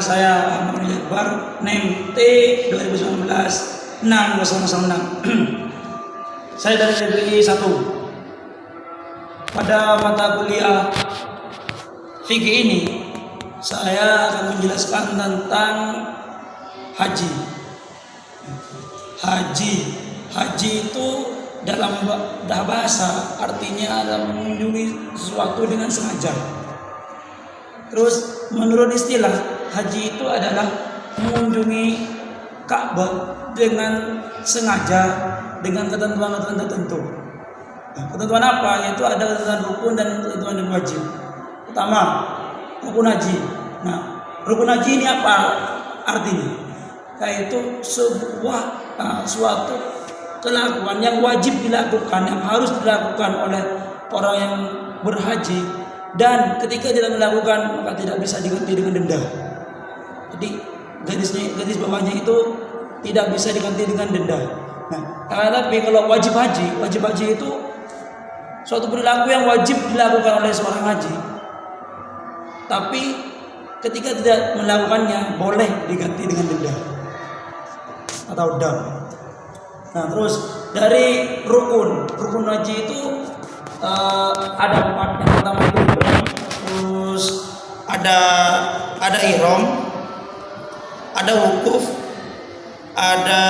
saya Ahmad Jakbar, NIM T 2019 6006. Saya dari DPI 1. Pada mata kuliah fikih ini, saya akan menjelaskan tentang haji. Haji itu dalam bahasa artinya adalah mengunjungi sesuatu dengan sengaja. Terus menurut istilah, haji itu adalah mengunjungi Ka'bah dengan sengaja dengan ketentuan tertentu. Nah, ketentuan apa? Yaitu ada ketentuan rukun dan ketentuan yang wajib. Pertama, rukun haji. Nah, rukun haji ini apa artinya? Yaitu suatu kelakuan yang wajib dilakukan, yang harus dilakukan oleh orang yang berhaji, dan ketika tidak melakukan maka tidak bisa diganti dengan denda. Jadi garis bawahnya itu tidak bisa diganti dengan denda. Nah, tapi kalau wajib haji itu suatu perilaku yang wajib dilakukan oleh seorang haji, tapi ketika tidak melakukannya boleh diganti dengan denda atau dam. Nah, terus dari rukun haji itu ada 4. Yang pertama itu ihram, terus ada ihram, ada wukuf, ada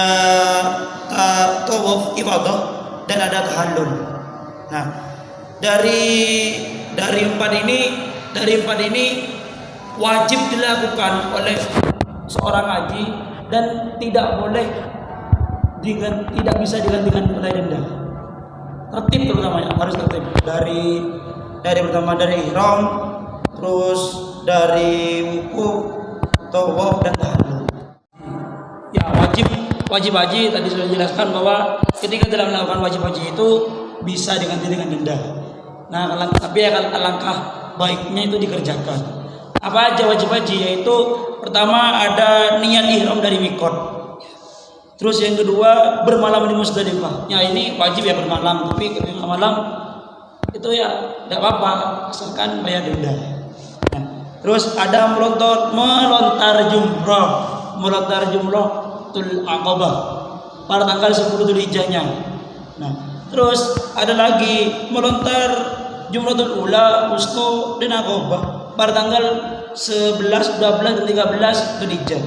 tawaf ibadah, dan ada tahallul. Nah, dari empat ini wajib dilakukan oleh seorang haji dan tidak bisa digantikan oleh denda. Tertib terutamanya harus tertib. Pertama dari ihram, terus dari wukuf, tawaf, dan tahallul. Ya, wajib haji tadi sudah dijelaskan bahwa ketika dalam melakukan wajib haji itu bisa diganti dengan denda. Nah, tapi alangkah baiknya itu dikerjakan. Apa aja wajib haji? Yaitu pertama ada niat ihram dari mikot. Terus yang kedua bermalam di Musdalifah. Ya, ini wajib ya bermalam, tapi ketika malam itu ya tidak apa-apa asalkan bayar denda. Nah, terus ada melontar jumratul Aqabah pada tanggal 10 Dzulhijjahnya. Nah, terus ada lagi melontar Jumratul Ula, Wusta, dan Aqabah pada tanggal 11, 12, dan 13 Dzulhijjah.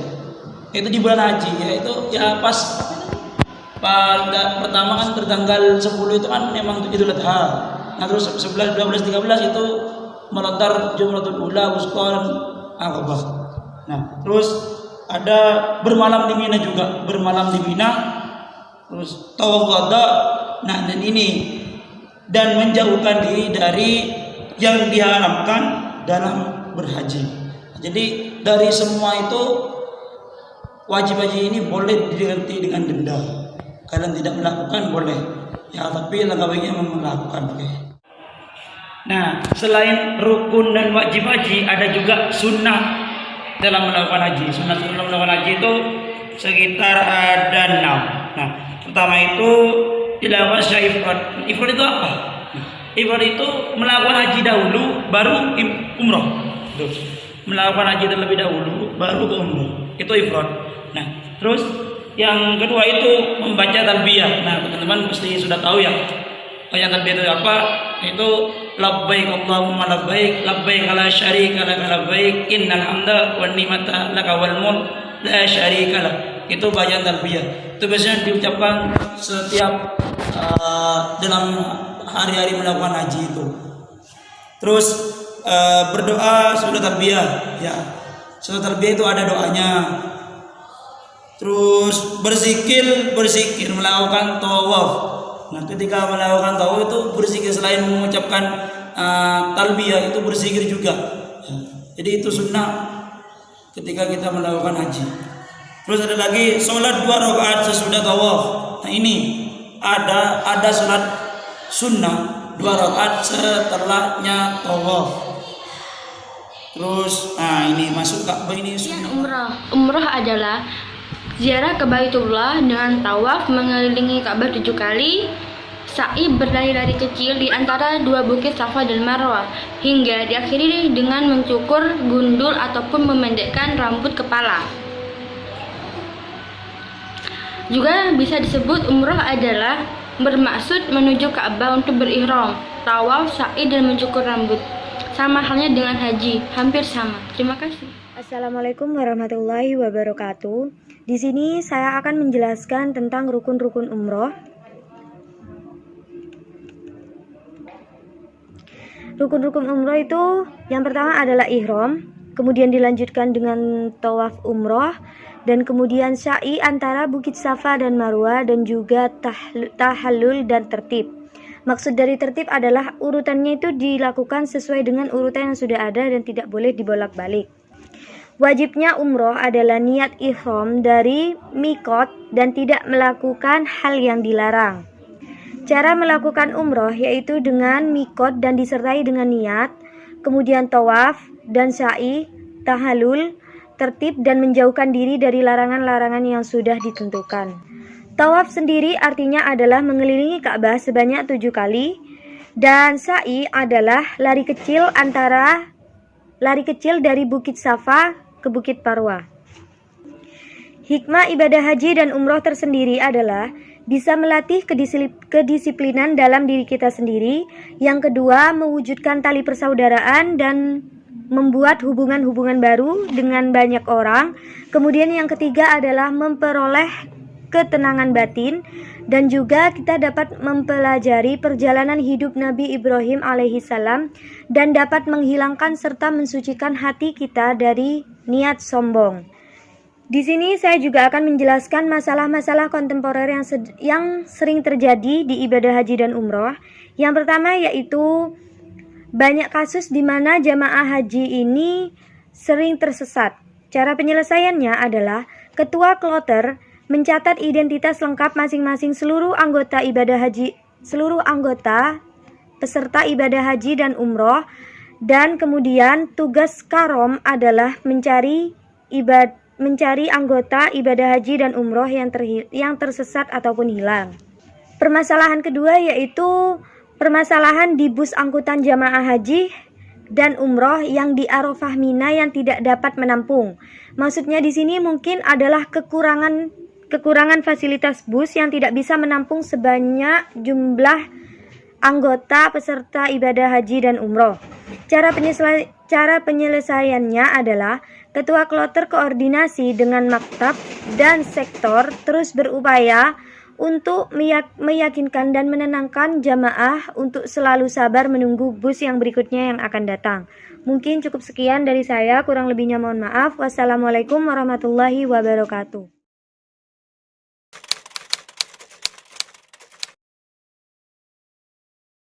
Itu di bulan haji, yaitu ya pas pada pertama kan tertanggal 10 itu kan memang Idul Adha. Nah, terus 11, 12, 13 itu melontar Jumratul Ula, Wusta, dan Aqabah. Nah, terus ada bermalam di Mina juga, terus tawaf wada. Nah, dan menjauhkan diri dari yang diharamkan dalam berhaji. Jadi dari semua itu wajib haji ini boleh diganti dengan denda. Kalian tidak melakukan boleh, ya, tapi langkah baiknya melakukan. Okay. Nah, selain rukun dan wajib haji, ada juga sunnah dalam melakukan haji. Sunnah dalam melakukan haji itu sekitar ada 6. Nah, pertama itu dilakukan secara ifrad. Ifrad itu apa? Ifrad itu melakukan haji dahulu baru umroh. Melakukan haji terlebih dahulu baru ke umroh. Itu ifrad. Nah, terus yang kedua itu membaca talbiyah. Nah, teman-teman pasti sudah tahu ya. Yang talbiyah itu apa? Itu labbaik Allahumma labbaik, labbaik la syarika laka labbaik, innal hamda wan ni'mata laka wal mulk la syarika lak. Itu bacaan talbiyah. Itu biasanya diucapkan setiap dalam hari-hari melakukan haji itu. Terus berdoa sudah talbiyah, ya. Sudah talbiyah itu ada doanya. Terus berzikir melakukan tawaf. Nah, ketika melakukan tawaf itu berzikir selain mengucapkan talbiyah itu berzikir juga. Ya. Jadi itu sunnah ketika kita melakukan haji. Terus ada lagi sholat 2 rakaat sesudah tawaf. Nah, ini ada sholat sunnah 2 rakaat setelahnya tawaf. Terus ini masuk Ka'bah ini sunnah. Umrah adalah ziarah ke Baitullah dengan tawaf mengelilingi Ka'bah 7 kali, sa'i berlari-lari kecil di antara 2 bukit Safa dan Marwah, hingga diakhiri dengan mencukur, gundul, ataupun memendekkan rambut kepala. Juga bisa disebut umroh adalah bermaksud menuju Ka'bah untuk berihram, tawaf, sa'i, dan mencukur rambut. Sama halnya dengan haji, hampir sama. Terima kasih. Assalamualaikum warahmatullahi wabarakatuh. Di sini saya akan menjelaskan tentang rukun-rukun umroh. Rukun-rukun umroh itu yang pertama adalah ihram, kemudian dilanjutkan dengan tawaf umroh, dan kemudian sa'i antara Bukit Safa dan Marwah, dan juga tahallul dan tertib. Maksud dari tertib adalah urutannya itu dilakukan sesuai dengan urutan yang sudah ada dan tidak boleh dibolak-balik. Wajibnya umroh adalah niat ihram dari mikot dan tidak melakukan hal yang dilarang. Cara melakukan umroh yaitu dengan mikot dan disertai dengan niat, kemudian tawaf dan sa'i, tahallul, tertib, dan menjauhkan diri dari larangan-larangan yang sudah ditentukan. Tawaf sendiri artinya adalah mengelilingi Ka'bah sebanyak 7 kali, dan sa'i adalah lari kecil dari Bukit Safa ke Bukit Marwah. Hikmah ibadah haji dan umroh tersendiri adalah bisa melatih kedisiplinan dalam diri kita sendiri. Yang kedua, mewujudkan tali persaudaraan dan membuat hubungan-hubungan baru dengan banyak orang. Kemudian yang ketiga adalah memperoleh ketenangan batin, dan juga kita dapat mempelajari perjalanan hidup Nabi Ibrahim alaihissalam dan dapat menghilangkan serta mensucikan hati kita dari niat sombong. Di sini saya juga akan menjelaskan masalah-masalah kontemporer yang sering terjadi di ibadah haji dan umroh. Yang pertama yaitu banyak kasus di mana jamaah haji ini sering tersesat. Cara penyelesaiannya adalah ketua kloter mencatat identitas lengkap masing-masing seluruh anggota peserta ibadah haji dan umroh, dan kemudian tugas karom adalah mencari anggota ibadah haji dan umroh yang tersesat ataupun hilang. Permasalahan kedua yaitu permasalahan di bus angkutan jamaah haji dan umroh yang di Arafah Mina yang tidak dapat menampung. Maksudnya di sini mungkin adalah kekurangan fasilitas bus yang tidak bisa menampung sebanyak jumlah anggota peserta ibadah haji dan umroh. Cara penyelesaiannya adalah ketua kloter koordinasi dengan maktab dan sektor terus berupaya untuk meyakinkan dan menenangkan jamaah untuk selalu sabar menunggu bus yang berikutnya yang akan datang. Mungkin cukup sekian dari saya, kurang lebihnya mohon maaf. Wassalamualaikum warahmatullahi wabarakatuh.